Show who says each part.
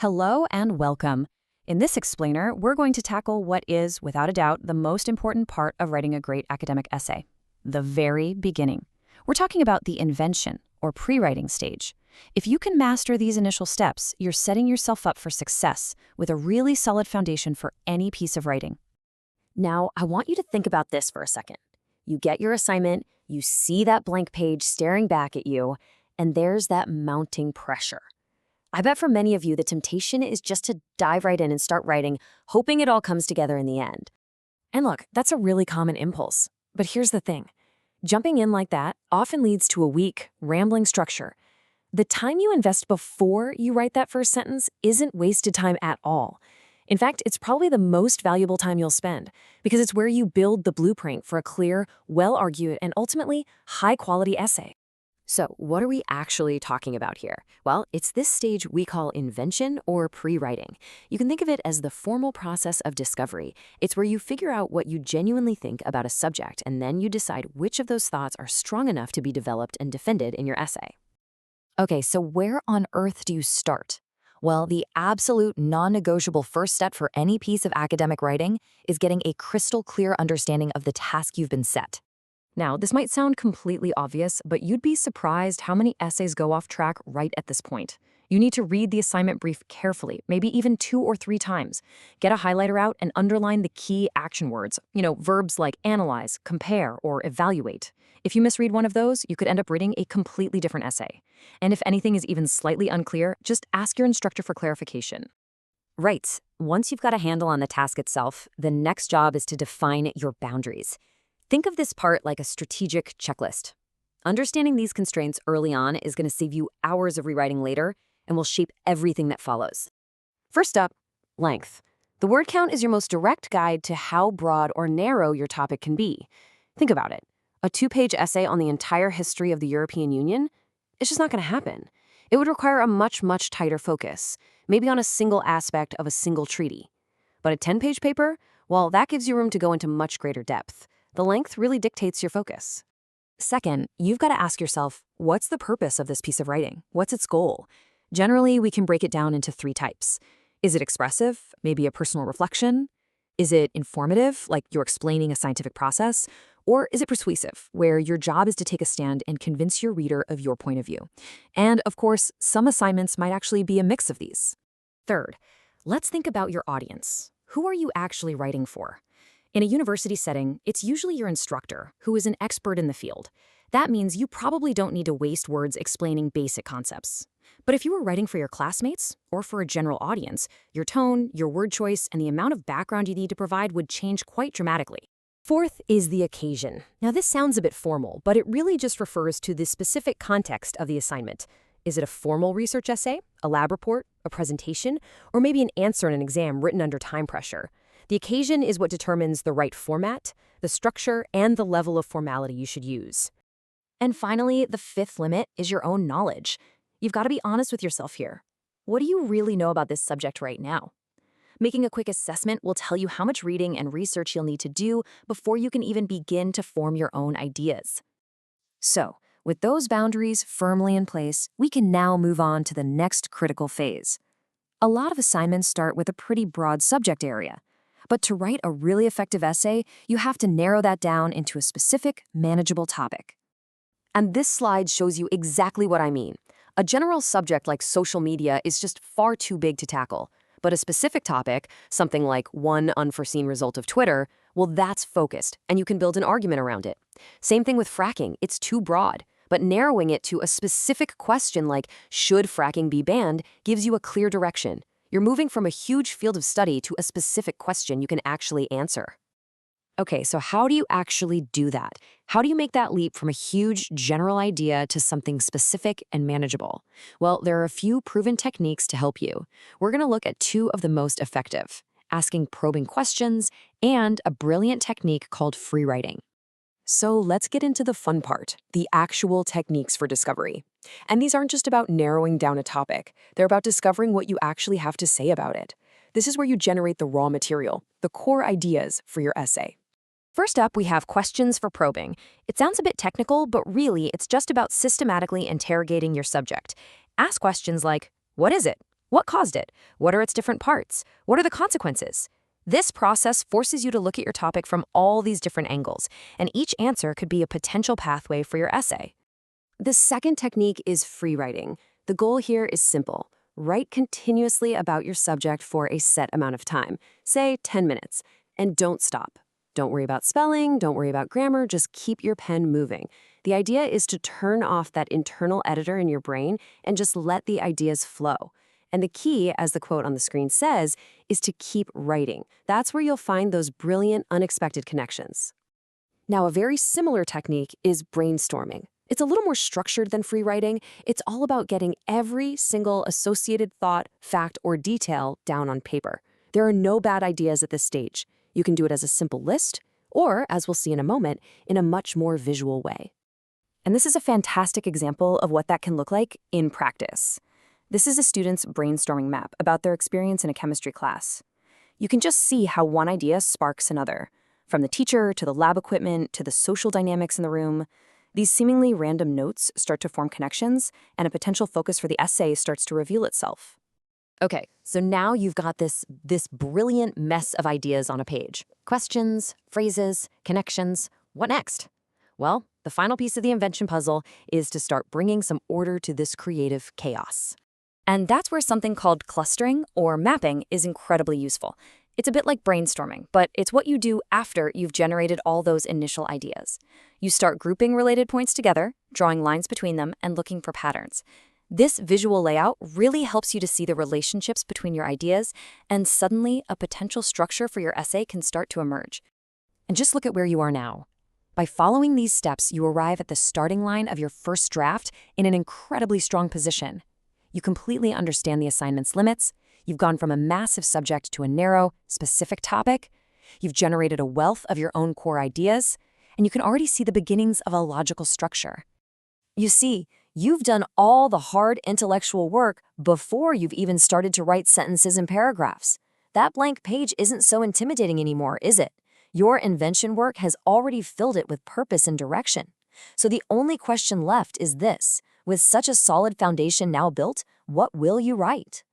Speaker 1: Hello and welcome. In this explainer, we're going to tackle what is, without a doubt, the most important part of writing a great academic essay, the very beginning. We're talking about the invention, or pre-writing stage. If you can master these initial steps, you're setting yourself up for success with a really solid foundation for any piece of writing.
Speaker 2: Now, I want you to think about this for a second. You get your assignment, you see that blank page staring back at you, and there's that mounting pressure. I bet for many of you, the temptation is just to dive right in and start writing, hoping it all comes together in the end. And look, that's a really common impulse. But here's the thing. Jumping in like that often leads to a weak, rambling structure. The time you invest before you write that first sentence isn't wasted time at all. In fact, it's probably the most valuable time you'll spend, because it's where you build the blueprint for a clear, well-argued, and ultimately high-quality essay. So, what are we actually talking about here? Well, it's this stage we call invention or pre-writing. You can think of it as the formal process of discovery. It's where you figure out what you genuinely think about a subject, and then you decide which of those thoughts are strong enough to be developed and defended in your essay. Okay, so where on earth do you start? Well, the absolute non-negotiable first step for any piece of academic writing is getting a crystal clear understanding of the task you've been set. Now, this might sound completely obvious, but you'd be surprised how many essays go off track right at this point. You need to read the assignment brief carefully, maybe even 2 or 3 times. Get a highlighter out and underline the key action words, verbs like analyze, compare, or evaluate. If you misread one of those, you could end up reading a completely different essay. And if anything is even slightly unclear, just ask your instructor for clarification. Right. Once you've got a handle on the task itself, the next job is to define your boundaries. Think of this part like a strategic checklist. Understanding these constraints early on is going to save you hours of rewriting later and will shape everything that follows. First up, length. The word count is your most direct guide to how broad or narrow your topic can be. Think about it. A 2-page essay on the entire history of the European Union? It's just not going to happen. It would require a much, much tighter focus, maybe on a single aspect of a single treaty. But a 10-page paper? Well, that gives you room to go into much greater depth. The length really dictates your focus. Second, you've got to ask yourself, what's the purpose of this piece of writing? What's its goal? Generally, we can break it down into 3 types. Is it expressive, maybe a personal reflection? Is it informative, like you're explaining a scientific process? Or is it persuasive, where your job is to take a stand and convince your reader of your point of view? And of course, some assignments might actually be a mix of these. Third, let's think about your audience. Who are you actually writing for? In a university setting, it's usually your instructor, who is an expert in the field. That means you probably don't need to waste words explaining basic concepts. But if you were writing for your classmates, or for a general audience, your tone, your word choice, and the amount of background you need to provide would change quite dramatically. Fourth is the occasion. Now, this sounds a bit formal, but it really just refers to the specific context of the assignment. Is it a formal research essay, a lab report, a presentation, or maybe an answer in an exam written under time pressure? The occasion is what determines the right format, the structure, and the level of formality you should use. And finally, the 5th limit is your own knowledge. You've got to be honest with yourself here. What do you really know about this subject right now? Making a quick assessment will tell you how much reading and research you'll need to do before you can even begin to form your own ideas. So, with those boundaries firmly in place, we can now move on to the next critical phase. A lot of assignments start with a pretty broad subject area. But to write a really effective essay, you have to narrow that down into a specific, manageable topic. And this slide shows you exactly what I mean. A general subject like social media is just far too big to tackle. But a specific topic, something like one unforeseen result of Twitter, well, that's focused, and you can build an argument around it. Same thing with fracking. It's too broad. But narrowing it to a specific question like, should fracking be banned, gives you a clear direction. You're moving from a huge field of study to a specific question you can actually answer. Okay, so how do you actually do that? How do you make that leap from a huge general idea to something specific and manageable? Well, there are a few proven techniques to help you. We're going to look at 2 of the most effective: asking probing questions and a brilliant technique called freewriting. So let's get into the fun part, the actual techniques for discovery. And these aren't just about narrowing down a topic. They're about discovering what you actually have to say about it. This is where you generate the raw material, the core ideas for your essay. First up, we have questions for probing. It sounds a bit technical, but really it's just about systematically interrogating your subject. Ask questions like, what is it? What caused it? What are its different parts? What are the consequences? This process forces you to look at your topic from all these different angles, and each answer could be a potential pathway for your essay. The second technique is free writing. The goal here is simple. Write continuously about your subject for a set amount of time, say 10 minutes, and don't stop. Don't worry about spelling, don't worry about grammar, just keep your pen moving. The idea is to turn off that internal editor in your brain and just let the ideas flow. And the key, as the quote on the screen says, is to keep writing. That's where you'll find those brilliant, unexpected connections. Now, a very similar technique is brainstorming. It's a little more structured than free writing. It's all about getting every single associated thought, fact, or detail down on paper. There are no bad ideas at this stage. You can do it as a simple list, or, as we'll see in a moment, in a much more visual way. And this is a fantastic example of what that can look like in practice. This is a student's brainstorming map about their experience in a chemistry class. You can just see how one idea sparks another. From the teacher to the lab equipment to the social dynamics in the room, these seemingly random notes start to form connections, and a potential focus for the essay starts to reveal itself. Okay, so now you've got this brilliant mess of ideas on a page. Questions, phrases, connections. What next? Well, the final piece of the invention puzzle is to start bringing some order to this creative chaos. And that's where something called clustering or mapping is incredibly useful. It's a bit like brainstorming, but it's what you do after you've generated all those initial ideas. You start grouping related points together, drawing lines between them, and looking for patterns. This visual layout really helps you to see the relationships between your ideas, and suddenly a potential structure for your essay can start to emerge. And just look at where you are now. By following these steps, you arrive at the starting line of your first draft in an incredibly strong position. You completely understand the assignment's limits. You've gone from a massive subject to a narrow, specific topic. You've generated a wealth of your own core ideas, and you can already see the beginnings of a logical structure. You see, you've done all the hard intellectual work before you've even started to write sentences and paragraphs. That blank page isn't so intimidating anymore, is it? Your invention work has already filled it with purpose and direction. So the only question left is this: with such a solid foundation now built, what will you write?